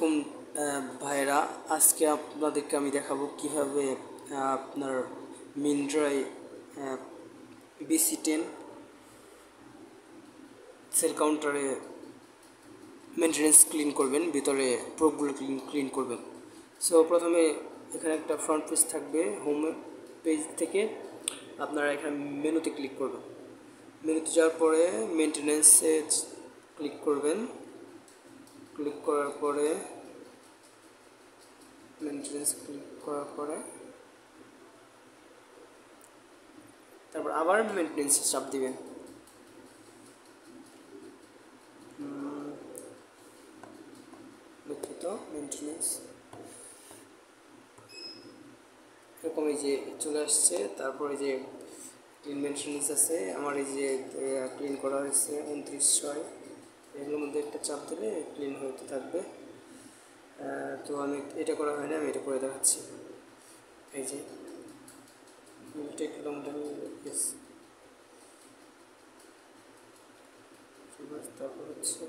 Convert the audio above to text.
আলাইকুম ভাইরা, আজকে আপনাদেরকে আমি দেখাবো কিভাবে আপনার মিন্ত্রায় BC10 সেল কাউন্টারে মেনটেনেন্স ক্লিন করবেন, ভিতরে প্রোবগুলো ক্লিন করবেন। সো প্রথমে এখানে একটা ফ্রন্ট পেজ থাকবে, হোম পেজ থেকে আপনারা এখানে মেনুতে ক্লিক করবেন। মেনুতে যাওয়ার পরে মেনটেনেন্সে ক্লিক করবেন। ক্লিক করার পরে মেনটেনেন্স ক্লিক করার পরে তারপর আবার মেনটেনেন্সে চাপ দিবেন। দুঃখিত, মেনটেনেন্স এরকম এই যে চলে আসছে। তারপরে যে ক্লিন মেনটেনেন্স আছে, আমার এই যে ক্লিন করা হয়েছে 29/6, এগুলোর মধ্যে একটা চাপ দিলে ক্লিন হতে থাকবে। তো আমি এটা করা হয় না, আমি এটা করে দেখাচ্ছি। এই যে তারপর হচ্ছে